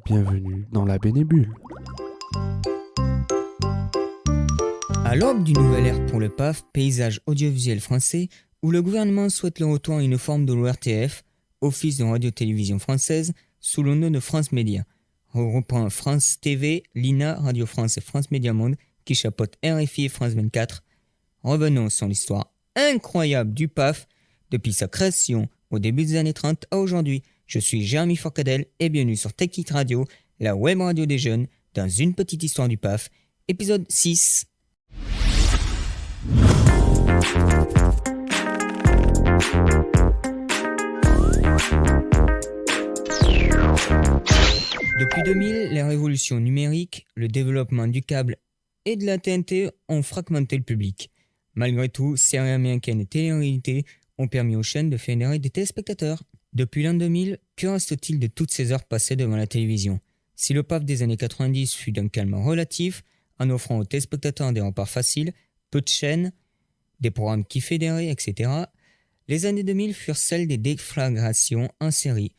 Bienvenue dans la Bénébule. À l'aube d'une nouvelle ère pour le PAF, paysage audiovisuel français, où le gouvernement souhaite le retour à une forme de l'ORTF, Office de radio-télévision française, sous le nom de France Média, regroupant France TV, l'INA, Radio France et France Média Monde, qui chapeautent RFI et France 24. Revenons sur l'histoire incroyable du PAF, depuis sa création au début des années 30 à aujourd'hui. Je suis Jérémy Forcadell et bienvenue sur Tech It Radio, la web radio des jeunes, dans une petite histoire du PAF, épisode 6. Depuis 2000, les révolutions numériques, le développement du câble et de la TNT ont fragmenté le public. Malgré tout, séries américaines et télé-réalité ont permis aux chaînes de fédérer des téléspectateurs. Depuis l'an 2000, que reste-t-il de toutes ces heures passées devant la télévision ? Si le PAF des années 90 fut d'un calme relatif, en offrant aux téléspectateurs des repas faciles, peu de chaînes, des programmes qui fédéraient, etc., les années 2000 furent celles des déflagrations en série.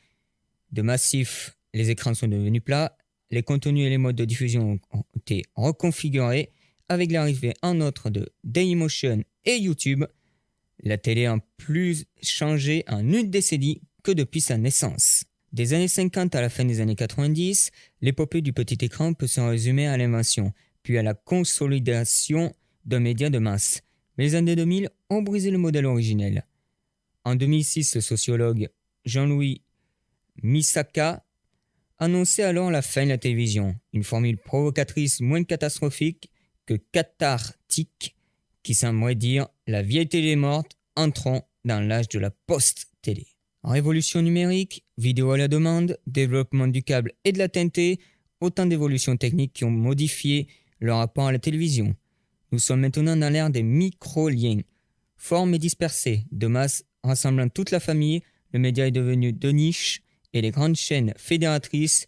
De massif, les écrans sont devenus plats, les contenus et les modes de diffusion ont été reconfigurés avec l'arrivée en outre de Dailymotion et YouTube. La télé a plus changé en une décennie que depuis sa naissance. Des années 50 à la fin des années 90, l'épopée du petit écran peut se résumer à l'invention, puis à la consolidation d'un média de masse. Mais les années 2000 ont brisé le modèle originel. En 2006, le sociologue Jean-Louis Misaka annonçait alors la fin de la télévision, une formule provocatrice moins catastrophique que cathartique, qui semblerait dire « la vieille télé est morte, entrons dans l'âge de la post-télé ». Révolution numérique, vidéo à la demande, développement du câble et de la TNT, autant d'évolutions techniques qui ont modifié le rapport à la télévision. Nous sommes maintenant dans l'ère des micro-liens, formes et dispersés, de masse rassemblant toute la famille, le média est devenu de niche et les grandes chaînes fédératrices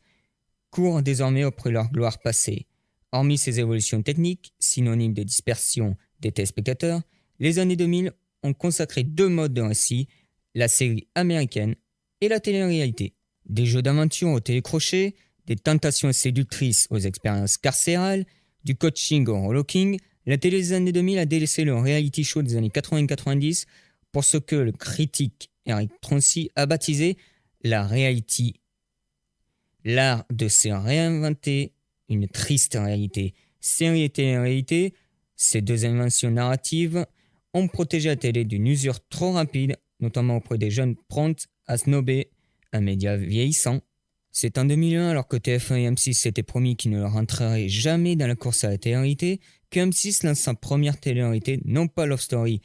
courent désormais après leur gloire passée. Hormis ces évolutions techniques, synonymes de dispersion des téléspectateurs, les années 2000 ont consacré deux modes de récit, la série américaine et la télé-réalité. Des jeux d'aventure au télécrochet, des tentations séductrices aux expériences carcérales, du coaching au relooking, la télé des années 2000 a délaissé le reality show des années 80-90 pour ce que le critique Eric Troncy a baptisé la reality, l'art de se réinventer une triste réalité. Série et télé-réalité, ces deux inventions narratives ont protégé la télé d'une usure trop rapide, notamment auprès des jeunes promptes à snober un média vieillissant. C'est en 2001, alors que TF1 et M6 s'étaient promis qu'ils ne leur rentreraient jamais dans la course à la télé-réalité, que M6 lance sa première télé-réalité, non pas Love Story,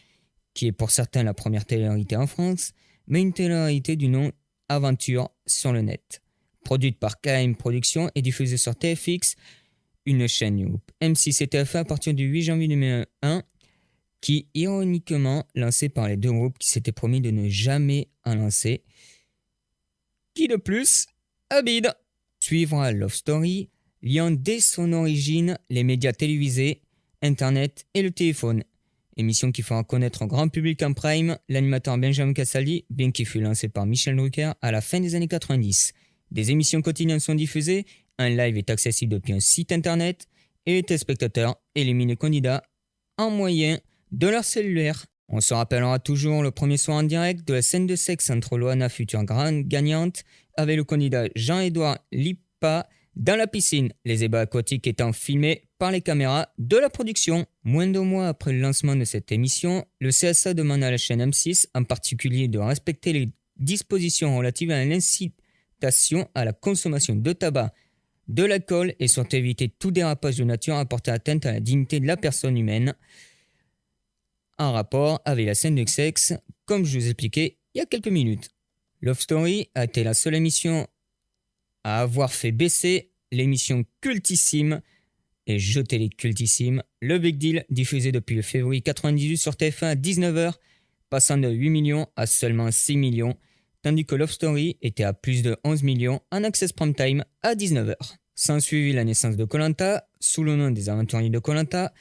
qui est pour certains la première télé-réalité en France, mais une télé-réalité du nom Aventure sur le net. Produite par KM Productions et diffusée sur TFX, une chaîne du groupe M6 et TF1 à partir du 8 janvier 2001, qui ironiquement lancée par les deux groupes qui s'étaient promis de ne jamais en lancer. Qui de plus ? Abid. Suivra Love Story, liant dès son origine les médias télévisés, Internet et le téléphone. Émission qui fera connaître au grand public en prime l'animateur Benjamin Castaldi, bien qu'il fut lancé par Michel Drucker à la fin des années 90. Des émissions quotidiennes sont diffusées, un live est accessible depuis un site internet et les téléspectateurs éliminent les candidats en moyen de leur cellulaire. On se rappellera toujours le premier soir en direct de la scène de sexe entre Loana, future grande gagnante, avec le candidat Jean-Édouard Lipa dans la piscine, les ébats aquatiques étant filmés par les caméras de la production. Moins de mois après le lancement de cette émission, le CSA demande à la chaîne M6 en particulier de respecter les dispositions relatives à l'incitation à la consommation de tabac, de l'alcool et surtout éviter tout dérapage de nature à porter atteinte à la dignité de la personne humaine en rapport avec la scène de sexe, comme je vous expliquais il y a quelques minutes. Love Story a été la seule émission à avoir fait baisser l'émission cultissime, et je télé cultissime, Le Big Deal, diffusé depuis le février 98 sur TF1 à 19h, passant de 8 millions à seulement 6 millions, tandis que Love Story était à plus de 11 millions en access prime time à 19h. S'ensuivit la naissance de Koh-Lanta, sous le nom des aventuriers de Koh-Lanta,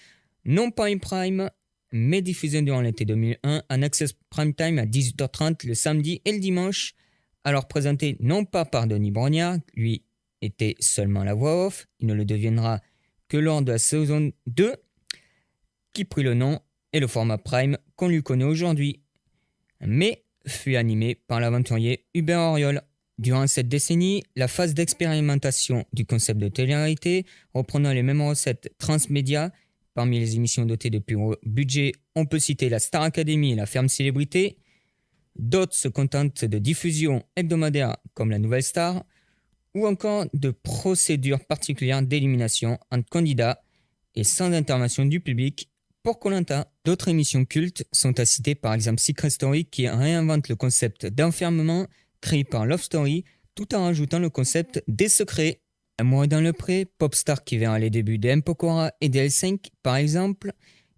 non pas en prime, mais diffusé durant l'été 2001 en access prime time à 18h30 le samedi et le dimanche, alors présenté non pas par Denis Brognard, lui était seulement la voix off, il ne le deviendra que lors de la saison 2, qui prit le nom et le format prime qu'on lui connaît aujourd'hui, mais fut animé par l'aventurier Hubert Auriol. Durant cette décennie, la phase d'expérimentation du concept de télé-réalité, reprenant les mêmes recettes transmédia, parmi les émissions dotées de plus gros budget, on peut citer la Star Academy et la Ferme Célébrité. D'autres se contentent de diffusions hebdomadaires comme la Nouvelle Star, ou encore de procédures particulières d'élimination entre candidats et sans intervention du public pour Koh-Lanta. D'autres émissions cultes sont à citer, par exemple Secret Story qui réinvente le concept d'enfermement créé par Love Story tout en rajoutant le concept des secrets. Amour est dans le pré, Popstar qui verra les débuts d'M. Pokora et d'L5 par exemple,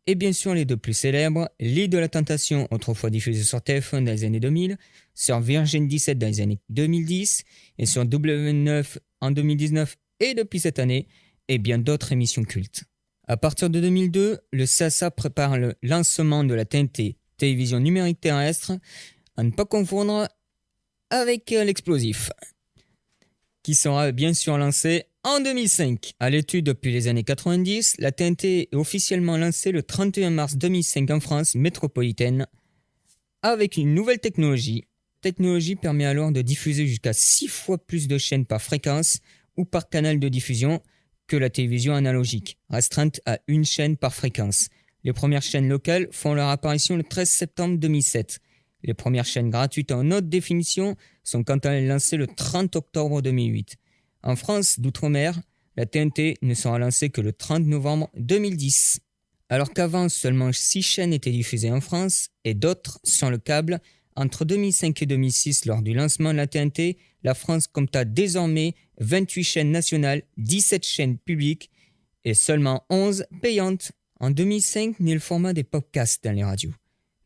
et bien sûr les deux plus célèbres, L'île de la Tentation autrefois diffusée sur TF1 dans les années 2000, sur Virgin 17 dans les années 2010 et sur W9 en 2019 et depuis cette année, et bien d'autres émissions cultes. À partir de 2002, le CSA prépare le lancement de la TNT, télévision numérique terrestre, à ne pas confondre avec l'explosif, qui sera bien sûr lancé en 2005. À l'étude depuis les années 90, la TNT est officiellement lancée le 31 mars 2005 en France métropolitaine avec une nouvelle technologie. Technologie permet alors de diffuser jusqu'à 6 fois plus de chaînes par fréquence ou par canal de diffusion que la télévision analogique, restreinte à une chaîne par fréquence. Les premières chaînes locales font leur apparition le 13 septembre 2007. Les premières chaînes gratuites en haute définition sont quant à elles lancées le 30 octobre 2008. En France d'outre-mer, la TNT ne sera lancée que le 30 novembre 2010. Alors qu'avant, seulement 6 chaînes étaient diffusées en France et d'autres sur le câble, entre 2005 et 2006, lors du lancement de la TNT, la France compta désormais 28 chaînes nationales, 17 chaînes publiques et seulement 11 payantes. En 2005, naît le format des podcasts dans les radios.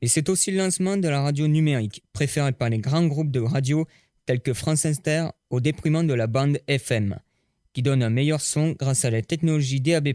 Et c'est aussi le lancement de la radio numérique, préférée par les grands groupes de radio tels que France Inter au détriment de la bande FM, qui donne un meilleur son grâce à la technologie DAB+,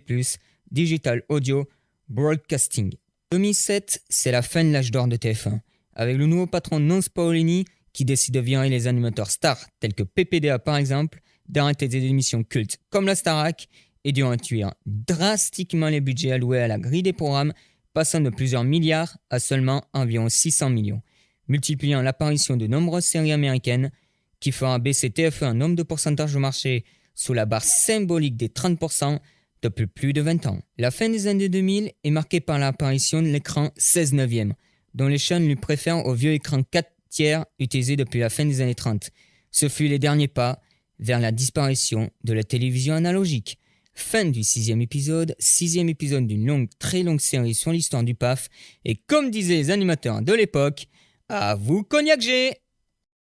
Digital Audio Broadcasting. 2007, c'est la fin de l'âge d'or de TF1, avec le nouveau patron Nonce Paolini qui décide de virer les animateurs stars tels que PPDA par exemple, d'arrêter des émissions cultes comme la Starac et de réduire drastiquement les budgets alloués à la grille des programmes, passant de plusieurs milliards à seulement environ 600 millions, multipliant l'apparition de nombreuses séries américaines qui fera baisser TF1 en nombre de pourcentage de marché sous la barre symbolique des 30% depuis plus de 20 ans. La fin des années 2000 est marquée par l'apparition de l'écran 16 neuvième, dont les chaînes lui préfèrent au vieux écran 4 tiers utilisé depuis la fin des années 30. Ce fut les derniers pas vers la disparition de la télévision analogique. Fin du 6e épisode d'une très longue série sur l'histoire du PAF, et comme disaient les animateurs de l'époque, à vous Cognac G!